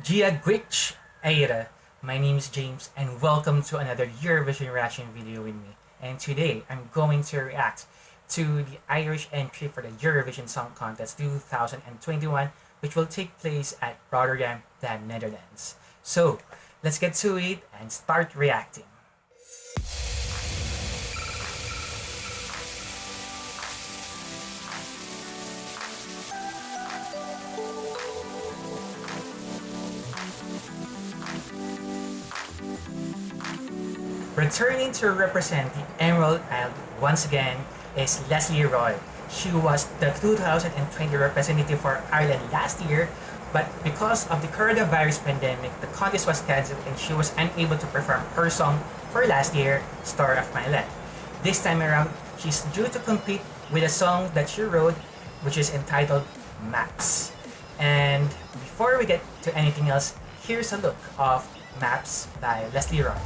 Gia Gwitch Aira. My name is James and welcome to another Eurovision reaction video with me. And today I'm going to react to the Irish entry for the Eurovision Song Contest 2021, which will take place at Rotterdam, the Netherlands. So let's get to it and start reacting. Returning to represent the Emerald Isle once again is Lesley Roy. She was the 2020 representative for Ireland last year, but because of the coronavirus pandemic, the contest was cancelled and she was unable to perform her song for last year, Story of My Life. This time around, she's due to compete with a song that she wrote, which is entitled Maps. And before we get to anything else, here's a look of Maps by Lesley Roy.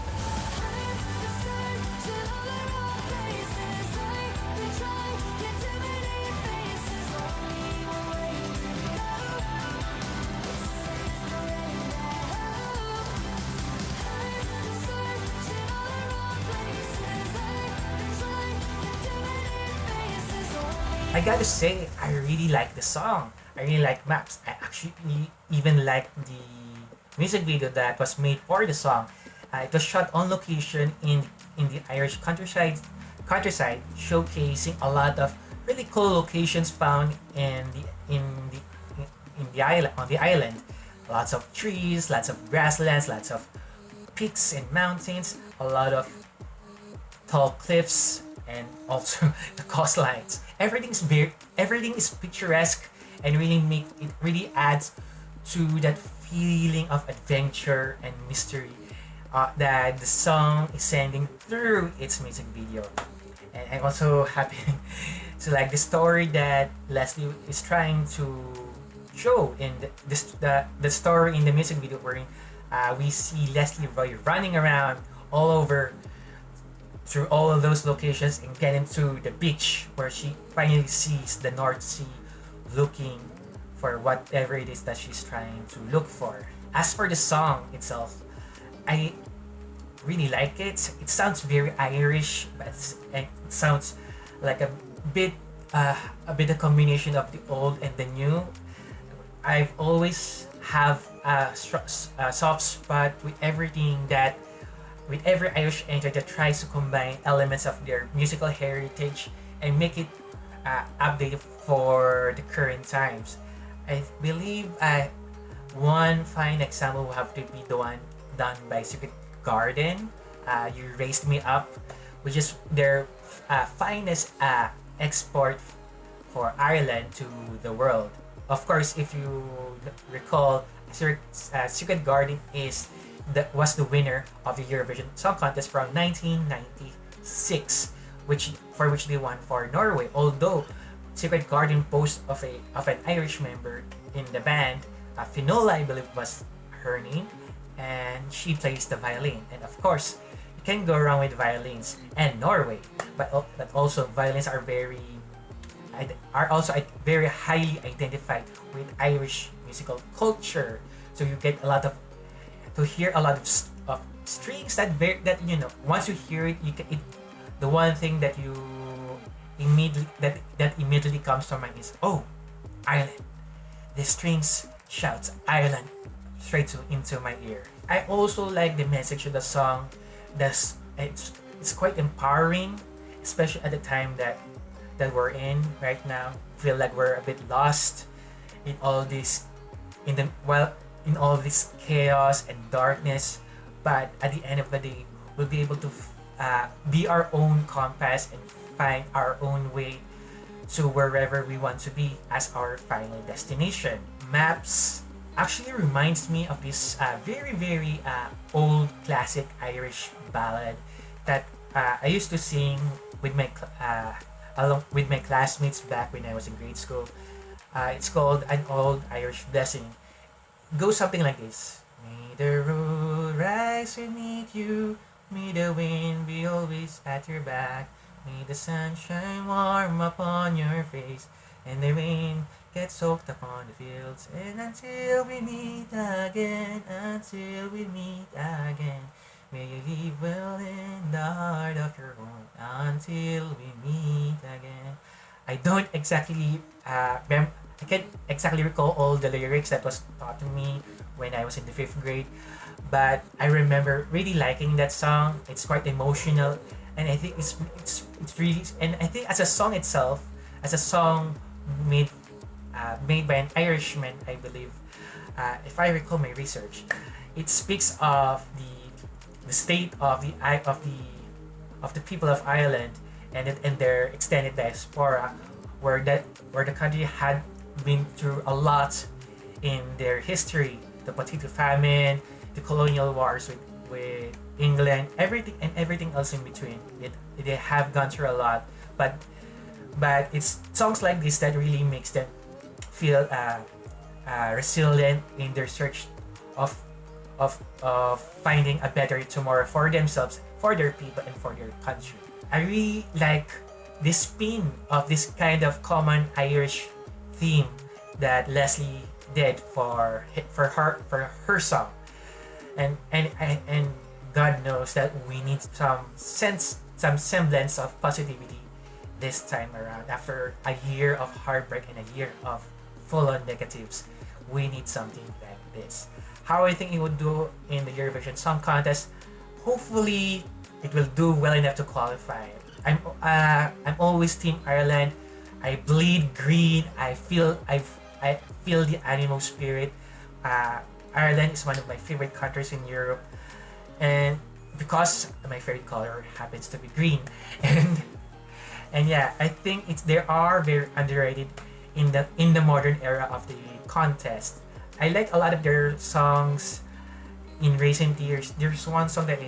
I gotta say, I really like the song. I really like Maps. I actually even like the music video that was made for the song. It was shot on location in the Irish countryside, showcasing a lot of really cool locations found in the island on the island. Lots of trees, lots of grasslands, lots of peaks and mountains, a lot of tall cliffs, and also the coastlines. Everything is picturesque and really adds to that feeling of adventure and mystery that the song is sending through its music video. And I'm also happy to like the story that Lesley is trying to show in the story in the music video, wherein we see Lesley Roy running around all over through all of those locations and get into the beach where she finally sees the North Sea, looking for whatever it is that she's trying to look for. As for the song itself, I really like it. It sounds very Irish, but it sounds like a bit a combination of the old and the new. I've always have a soft spot with every Irish entry that tries to combine elements of their musical heritage and make it updated for the current times. I believe one fine example will have to be the one done by Secret Garden, You Raised Me Up, which is their finest export for Ireland to the world. Of course, if you recall, Secret Garden was the winner of the Eurovision Song Contest from 1996, for which they won for Norway. Although Secret Garden boasts of an Irish member in the band, Finola, I believe was her name, and she plays the violin. And of course, you can go wrong with violins and Norway, but also violins are also very highly identified with Irish musical culture. So you get to hear a lot of strings that once you hear it, the one thing that you immediately comes to mind is, oh, Ireland. The strings shouts Ireland straight into my ear. I also like the message of the song. It's quite empowering, especially at the time that we're in right now. Feel like we're a bit lost in all this in all this chaos and darkness, but at the end of the day, we'll be able to be our own compass and find our own way to wherever we want to be as our final destination. Maps actually reminds me of this very old classic Irish ballad that I used to sing with along with my classmates back when I was in grade school. It's called An Old Irish Blessing. Goes something like this. May the road rise and meet you, may the wind be always at your back, may the sun shine warm upon your face, and the rain get soaked upon the fields, and until we meet again, may you live well in the heart of your home, until we meet again. I don't exactly, I can't exactly recall all the lyrics that was taught to me when I was in the fifth grade, but I remember really liking that song. It's quite emotional, and I think it's really, and I think as a song itself, as a song made made by an Irishman, I believe. If I recall my research, it speaks of the state of the people of Ireland and their extended diaspora, where the country had been through a lot in their history, the potato famine, the colonial wars with England, everything else in between. They have gone through a lot, but it's songs like this that really makes them feel resilient in their search of of finding a better tomorrow for themselves, for their people, and for their country. I really like this spin of this kind of common Irish theme that Lesley did for her song, and God knows that we need some semblance of positivity this time around. After a year of heartbreak and a year of full-on negatives, we need something like this. How I think it would do in the Eurovision Song Contest, hopefully it will do well enough to qualify. I'm always Team Ireland. I bleed green. I feel the animal spirit. Ireland is one of my favorite countries in Europe, and because my favorite color happens to be green, and yeah, I think they are very underrated in the modern era of the contest. I like a lot of their songs in recent years. There's one song that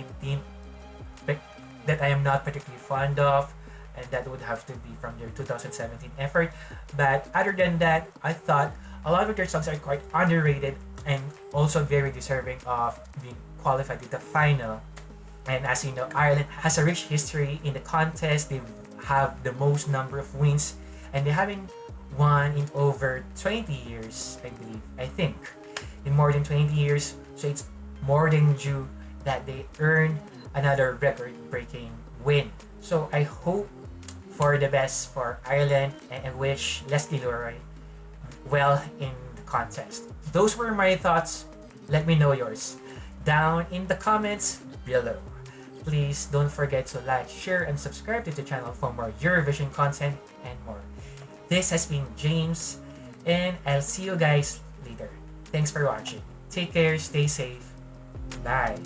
I am not particularly fond of, and that would have to be from their 2017 effort. But other than that, I thought a lot of their songs are quite underrated and also very deserving of being qualified to the final. And as you know, Ireland has a rich history in the contest. They have the most number of wins, and they haven't won in over 20 years, I think, in more than 20 years. So it's more than due that they earn another record-breaking win. So I hope for the best for Ireland, and I wish Lesley Roy well in the contest. Those were my thoughts. Let me know yours down in the comments below. Please don't forget to like, share, and subscribe to the channel for more Eurovision content and more. This has been James, and I'll see you guys later. Thanks for watching. Take care, stay safe. Bye.